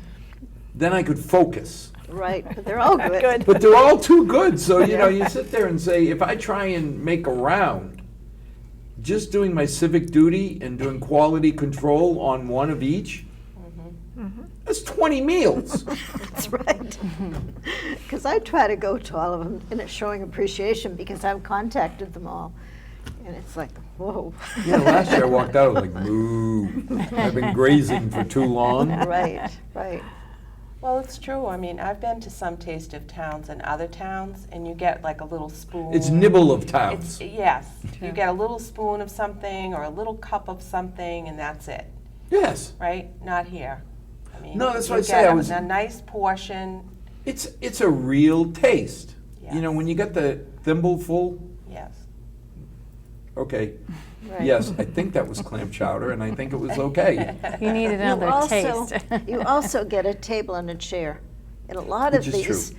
then I could focus. right, but they're all good. Good. But they're all too good, so you know, you sit there and say, if I try and make a round, just doing my civic duty and doing quality control on one of each, that's 20 meals. That's right. Because I try to go to all of them, and it's showing appreciation because I've contacted them all. And it's like, whoa. Yeah, last year I walked out, I was like, moo, I've been grazing for too long. Right, right. Well, it's true. I mean, I've been to some taste of towns in other towns, and you get like a little spoon. It's nibble of towns. Yes. You get a little spoon of something or a little cup of something, and that's it, Yes, right? Not here. I mean, No, that's you what I say, get I was- a nice portion. it's a real taste. You know, Yes. when you got the thimbleful, Yes. okay, Right. yes, I think that was clam chowder, and I think it was okay. You need another taste. You also get a table and a chair. In a lot Which of is true. these,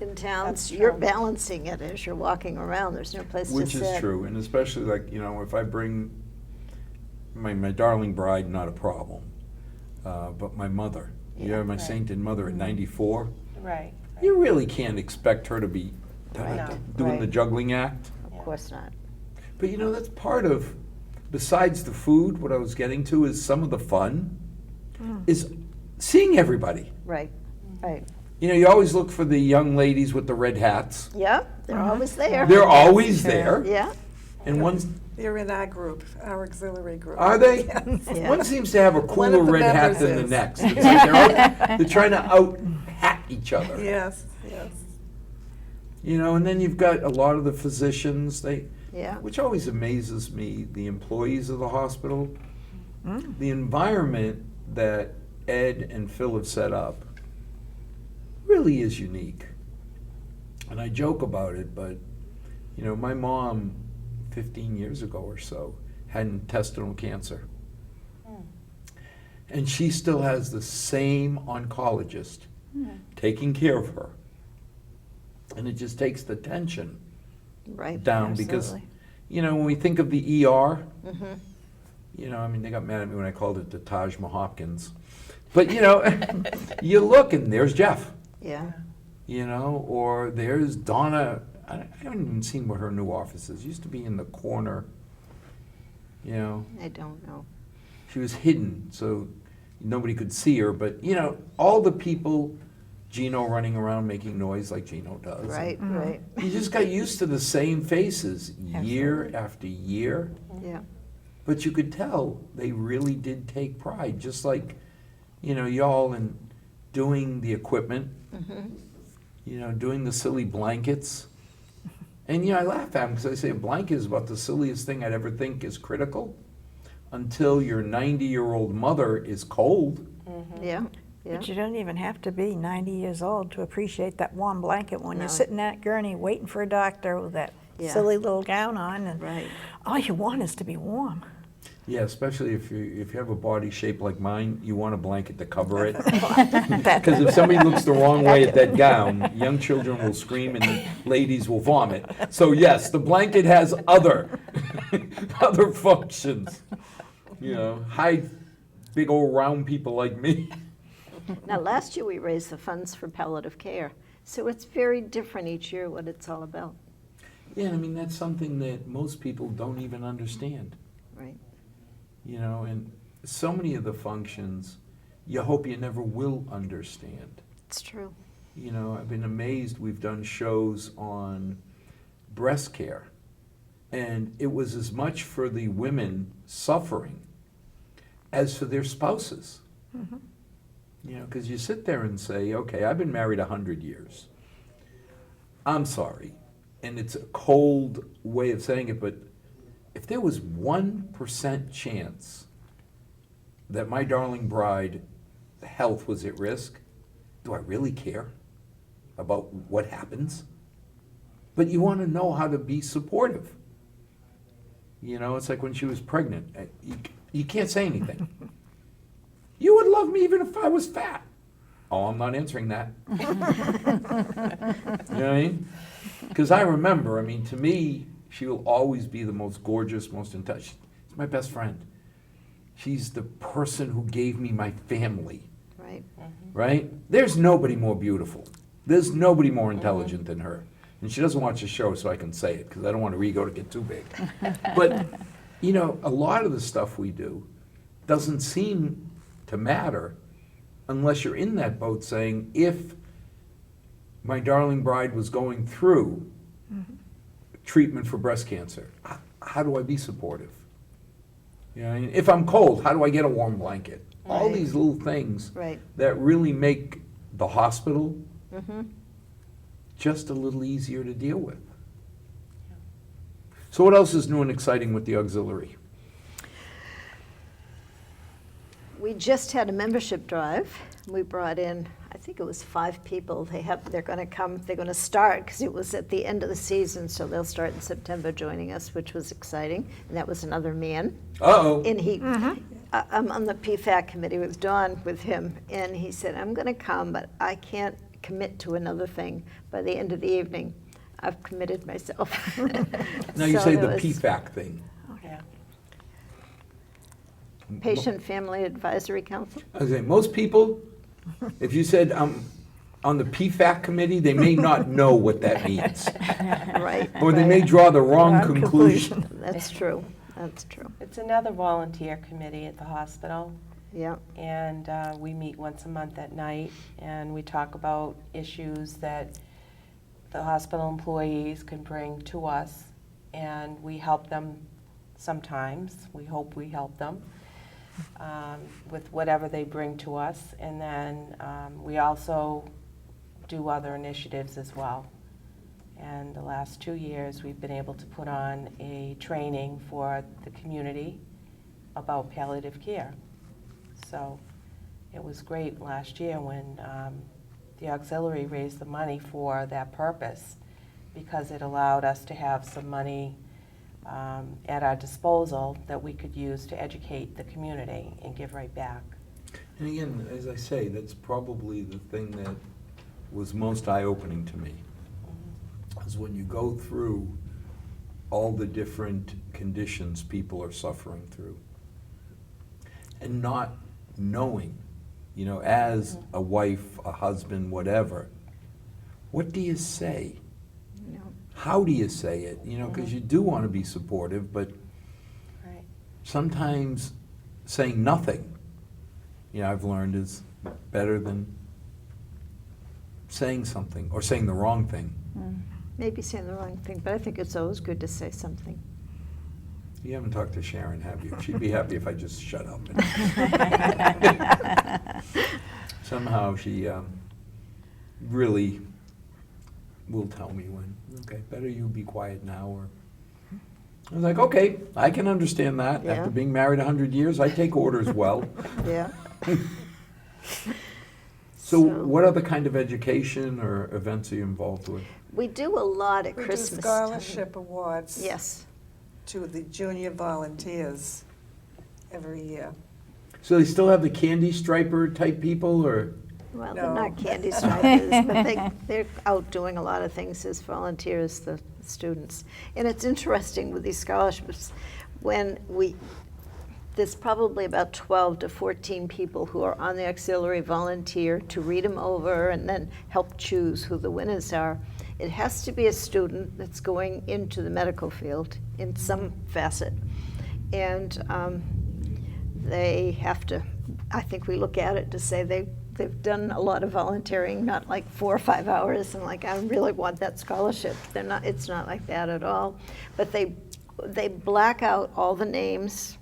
in towns, That's you're true. balancing it as you're walking around. There's no place to Which sit. is true, and especially like, you know, if I bring my darling bride, not a problem, but my mother, you Yeah, have my right. sainted mother at 94, Right. you really can't expect her to be Right. No. doing the Right. juggling act. Of course not. But you know, that's part of, besides the food, what I was getting to is some of the fun is seeing everybody. Right, right. You know, you always look for the young ladies with the red hats. Yeah, they're always there. They're always there. Yeah, And one's, They're in our group, our auxiliary group. are they? yeah. One seems to have a One cooler of the red hat members than the is. next. It's like they're trying to out-hat each other. Yes, yes. You know, and then you've got a lot of the physicians, Yeah, which always amazes me, the employees of the hospital, the environment that Ed and Phil have set up really is unique. And I joke about it, but, you know, my mom, 15 years ago or so, had intestinal cancer. And she still has the same oncologist taking care of her. And it just takes the tension right. down because, absolutely. you know, when we think of the ER, Mhm. you know, I mean, they got mad at me when I called it the Taj Hopkins. But, you know, you look and there's Jeff, Yeah, you know, or there's Donna. I haven't even seen what her new office is. Used to be in the corner, you know. I don't know. She was hidden, so nobody could see her. But, you know, all the people, Gino running around making noise like Gino does. Right, right. You just got used to the same faces year after year. Yeah, But you could tell they really did take pride, just like, you know, y'all in doing the equipment, you know, doing the silly blankets. And, you know, I laugh at them because I say a blanket is about the silliest thing I'd ever think is critical until your 90-year-old mother is cold. yeah, yeah. But you don't even have to be 90 years old to appreciate that warm blanket when No. you're sitting at gurney waiting for a doctor with that Yeah. silly little gown on, and Right. all you want is to be warm. Yeah, especially if you have a body shaped like mine, you want a blanket to cover it. That- Because if somebody looks the wrong way at that gown, young children will scream and ladies will vomit. So yes, the blanket has other functions. You know, hide big old round people like me. Now, last year we raised the funds for palliative care, so it's very different each year what it's all about, Yeah, I mean, that's something that most people don't even understand. right? You know, and so many of the functions, you hope you never will understand. It's true. You know, I've been amazed, we've done shows on breast care, and it was as much for the women suffering as for their spouses. You know, because you sit there and say, okay, I've been married 100 years. I'm sorry. and it's a cold way of saying it, but if there was 1% chance that my darling bride health was at risk, do I really care about what happens? But you want to know how to be supportive. You know, it's like when she was pregnant. You can't say anything. You would love me even if I was fat. Oh, I'm not answering that. You know what I mean? Because I remember, I mean, to me, she will always be the most gorgeous, most in touch. She's my best friend. She's the person who gave me my family. Right. Right? There's nobody more beautiful. There's nobody more intelligent than her. And she doesn't watch the show, so I can say it, because I don't want her ego to get too big. But, you know, a lot of the stuff we do doesn't seem to matter unless you're in that boat saying, if my darling bride was going through treatment for breast cancer, how do I be supportive? You know, if I'm cold, how do I get a warm blanket? All Right. these little things Right. that really make the hospital Mm-hmm. just a little easier to deal with. So what else is new and exciting with the auxiliary? We just had a membership drive. We brought in, I think it was 5 people. They're going to come. They're going to start because it was at the end of the season, so they'll start in September joining us, which was exciting. And that was another man. Uh-oh. And I'm on the PFAC committee with Dawn with him, and he said, "I'm going to come, but I can't commit to another thing by the end of the evening. I've committed myself." Now you So say there the was PFAC thing. Yeah. Patient Family Advisory Council. I was saying, most people, if you said on the PFAC committee, they may not know what that means. Right. Or they may draw the wrong Wrong conclusion. That's true. That's true. It's another volunteer committee at the hospital, Yeah. and we meet once a month at night, and we talk about issues that the hospital employees can bring to us, and we help them sometimes. We hope we help them with whatever they bring to us, and then we also do other initiatives as well. And the last 2 years, we've been able to put on a training for the community about palliative care. So it was great last year when the auxiliary raised the money for that purpose, because it allowed us to have some money at our disposal that we could use to educate the community and give right back. And again, as I say, that's probably the thing that was most eye-opening to me, is when you go through all the different conditions people are suffering through, and not knowing, you know, as a wife, a husband, whatever, what do you say? No. How do you say it? You know, because you do want to be supportive, but Right. sometimes saying nothing, you know, I've learned is better than saying something or saying the wrong thing. Maybe saying the wrong thing, but I think it's always good to say something. You haven't talked to Sharon, have you? She'd be happy if I just shut up. Somehow she really will tell me when, okay, better you be quiet now, or I was like, okay, I can understand that. Yeah. After being married 100 years, I take orders well. Yeah. So what other kind of education or events are you involved with? We do a lot at We do Christmas scholarship time. awards Yes. to the junior volunteers every year. So they still have the candy striper type people, or? Well, No. they're not candy stripers, but they're out doing a lot of things as volunteers, the students. And it's interesting with these scholarships, there's probably about 12 to 14 people who are on the auxiliary volunteer to read them over and then help choose who the winners are. It has to be a student that's going into the medical field in some facet. And they have to, I think we look at it to say they've done a lot of volunteering, not like 4 or 5 hours, and like, I really want that scholarship. It's not like that at all. But they black out all the names.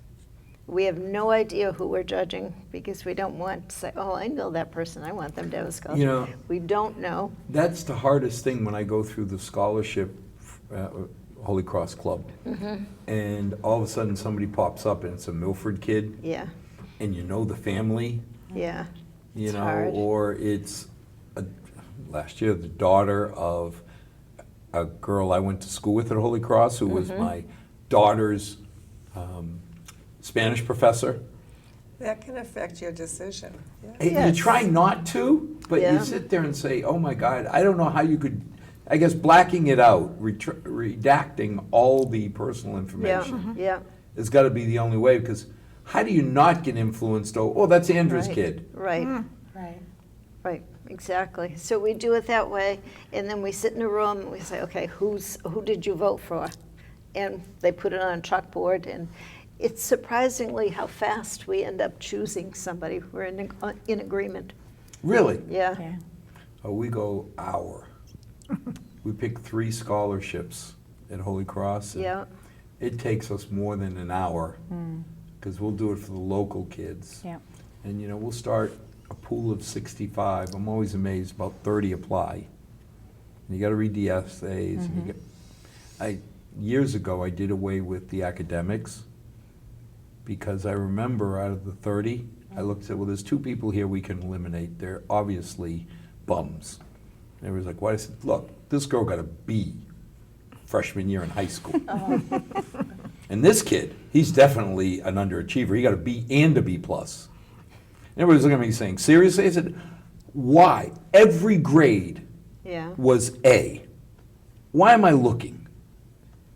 We have no idea who we're judging because we don't want to say, oh, I know that person, I want them to have a scholarship. You know, we don't know. that's the hardest thing when I go through the scholarship Holy Cross Club. And all of a sudden somebody pops up and it's a Milford kid, Yeah, and you know the family, yeah. you It's know, hard. or it's last year the daughter of a girl I went to school with at Holy Cross who was my daughter's Spanish professor. That can affect your decision. Yeah. And Yes. you try not to, but Yeah. you sit there and say, oh my God, I don't know how you could, I guess blacking it out, redacting all the personal information Yeah, has got to be the only way, because how do you not get influenced? Oh, that's Andrew's right. kid. Right, Right. right, exactly. So we do it that way, and then we sit in a room and we say, okay, who did you vote for? And they put it on a chalkboard, and it's surprisingly how fast we end up choosing somebody. We're in agreement. Really? Yeah, Yeah. Oh, we go hour. We pick 3 scholarships at Holy Cross. and yeah, It takes us more than an hour, because we'll do it for the local kids. Yeah. And, you know, we'll start a pool of 65. I'm always amazed, about 30 apply. And you got to read the essays. And you get, years ago, I did away with the academics, because I remember out of the 30, I looked and said, well, there's 2 people here we can eliminate. They're obviously bums. And everybody's like, what? I said, look, this girl got a B freshman year in high school. And this kid, he's definitely an underachiever. He got a B and a B plus. And everybody's looking at me saying, seriously? I said, why? Every grade yeah, was A. Why am I looking?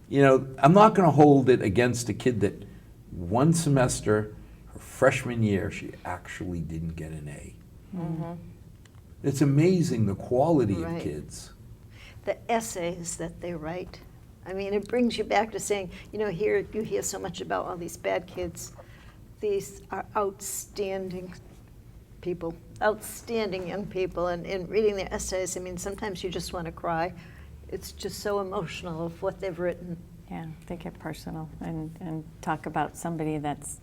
You know, I'm not going to hold it against a kid that one semester, her freshman year, she actually didn't get an A. It's amazing the quality of Right. kids. the essays that they write. I mean, it brings you back to saying, you know, here you hear so much about all these bad kids. These are outstanding people, outstanding young people, and reading their essays, I mean, sometimes you just want to cry. It's just so emotional of what they've written. Yeah, they get personal and talk about somebody that's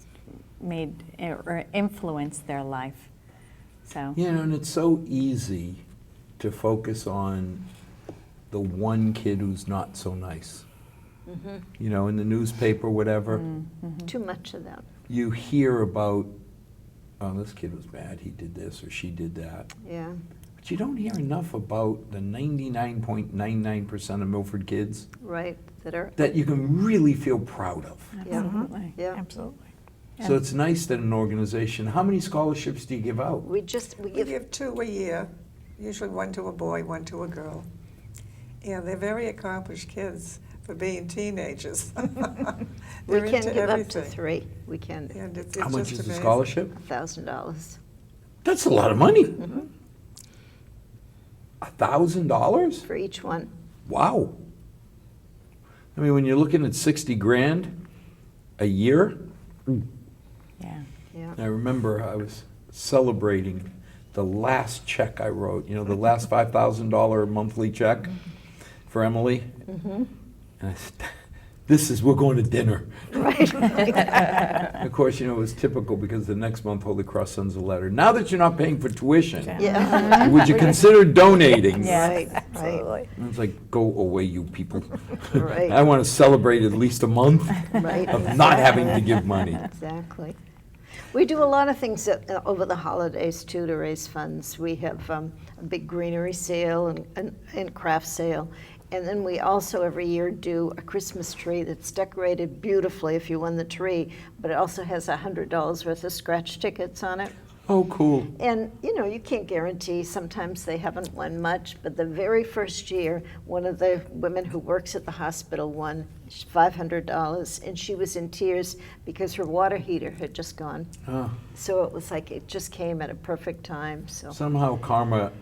made or influenced their life. So, You know, and it's so easy to focus on the one kid who's not so nice. You know, in the newspaper, whatever, Too much of that. you hear about, oh, this kid was bad, he did this or she did that. Yeah, But you don't hear enough about the 99.99% of Milford kids right, that are, that you can really feel proud of. absolutely. yeah. Absolutely. So it's nice that an organization, how many scholarships do you give out? We We give, give 2 a year, usually 1 to a boy, 1 to a girl. And they're very accomplished kids for being teenagers. we They're can into give up to everything. 3. We can, And it's How much just is the amazing. scholarship? $1,000. That's a lot of money. $1,000? For each one. Wow. I mean, when you're looking at 60 grand a year, Yeah. Yeah. I remember I was celebrating the last check I wrote, you know, the last $5,000 monthly check for Emily. And I said, we're going to dinner. Right. Of course, you know, it was typical because the next month Holy Cross sends a letter. Now that you're not paying for tuition, Yeah. would you consider donating? Yeah. Right, right, Absolutely. And it's like, go away, you people. Right. I want to celebrate at least a month right. of not having to give money. Exactly. We do a lot of things over the holidays too to raise funds. We have a big greenery sale and craft sale. And then we also every year do a Christmas tree that's decorated beautifully if you won the tree, but it also has $100 worth of scratch tickets on it. Oh, cool. And, you know, you can't guarantee, sometimes they haven't won much, but the very first year, one of the women who works at the hospital won $500, and she was in tears because her water heater had just gone. Ah, So it was like it just came at a perfect time, so. somehow karma,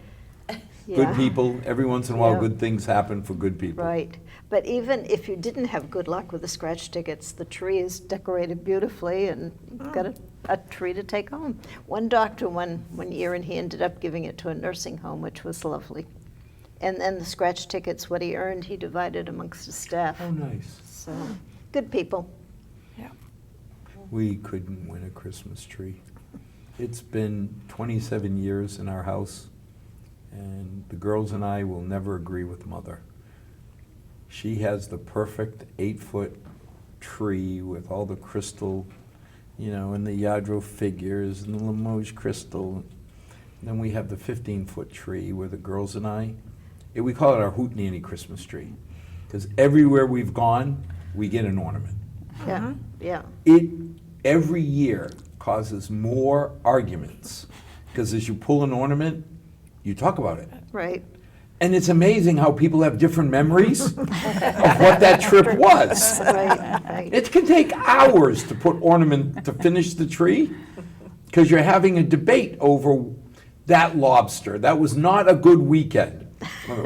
yeah. good people, every once in a while, Yeah. good things happen for good people. Right. But even if you didn't have good luck with the scratch tickets, the tree is decorated beautifully and you've got a tree to take home. One doctor won one year and he ended up giving it to a nursing home, which was lovely. And then the scratch tickets, what he earned, he divided amongst the staff. Oh, nice. So, good people. We couldn't win a Christmas tree. It's been 27 years in our house, and the girls and I will never agree with Mother. She has the perfect 8-foot tree with all the crystal, and the Yadro figures and the Limoges crystal. Then we have the 15-foot tree where the girls and we call it our Hootenanny Christmas tree. Because everywhere we've gone, we get an ornament. Yeah, yeah. It, every year, causes more arguments. Because as you pull an ornament, you talk about it. Right. And it's amazing how people have different memories of what that trip was. Right, right. It can take hours to put ornament to finish the tree because you're having a debate over that lobster. That was not a good weekend.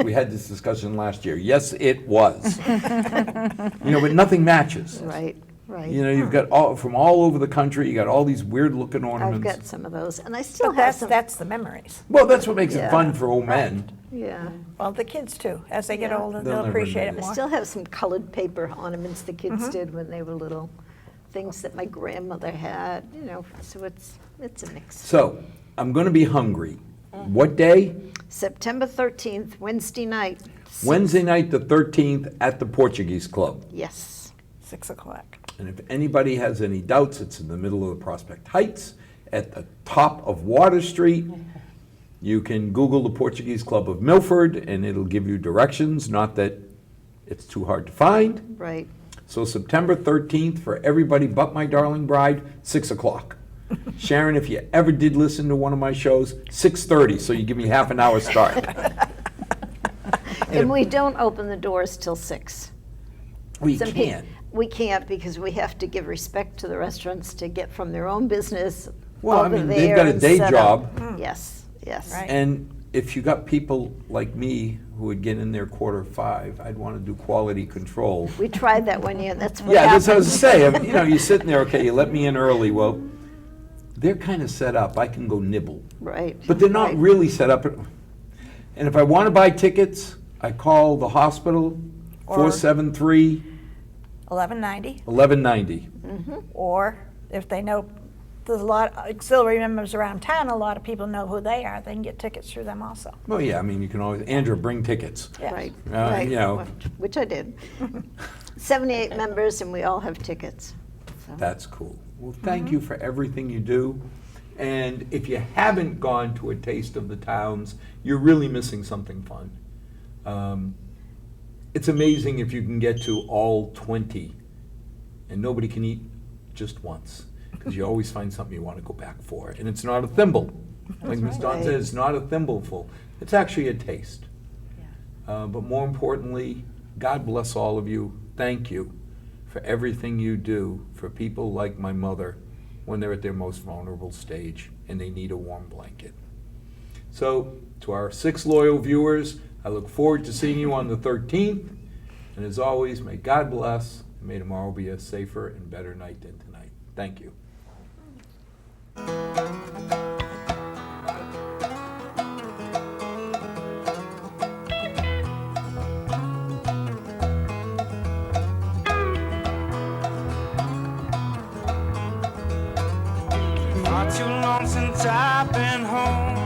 We had this discussion last year. Yes, it was. But nothing matches. Right, right. You've got from all over the country, you got all these weird looking I've ornaments. got some of those, and I still But have that's, some. that's the memories. Well, that's what makes it Yeah. fun for old men. Yeah. Well, the kids too. As they get Yeah. older, They'll they'll never appreciate admit it I more. still have some colored paper ornaments the kids did when they were little. Things that my grandmother had, so it's a mix. So, I'm going to be hungry. What day? September 13th, Wednesday night. Wednesday night, the 13th, at the Portuguese Club. Yes. 6 o'clock. And if anybody has any doubts, it's in the middle of the Prospect Heights, at the top of Water Street. You can Google the Portuguese Club of Milford, and it'll give you directions, not that it's too hard to find. Right. So September 13th, for everybody but my darling bride, 6 o'clock. Sharon, if you ever did listen to one of my shows, 6:30, so you give me half an hour start. And we don't open the doors till 6. We Some peo- can't. We can't because we have to give respect to the restaurants to get from their own business Well, I over mean, there they've got a and day set job. up. Yes, yes. Right. And if you got people like me who would get in there 4:45, I'd want to do quality control. We tried that one year, and that's what Yeah, happened. that's what I was saying. You're sitting there, okay, you let me in early. Well, they're kind of set up. I can go nibble. Right. But they're not right. really set up. And if I want to buy tickets, I call the hospital, Or- 473 1190. 1190. Or if they know there's a lot of auxiliary members around town, a lot of people know who they are. They can get tickets through them also. Well, yeah, I mean, you can always, Andrew, bring tickets. Yes. Right, you know. which I did. 78 members, and we all have tickets. So. That's cool. Well, thank you for everything you do. And if you haven't gone to a Taste of the Towns, you're really missing something fun. It's amazing if you can get to all 20, and nobody can eat just once, because you always find something you want to go back for. And it's not a thimble. Like Ms. Dawn said, it's not a thimbleful. It's actually a taste. But more importantly, God bless all of you. Thank you for everything you do for people like my mother when they're at their most vulnerable stage and they need a warm blanket. So, to our 6 loyal viewers, I look forward to seeing you on the 13th. And as always, may God bless, and may tomorrow be a safer and better night than tonight. Thank you. Not too long since I've been home.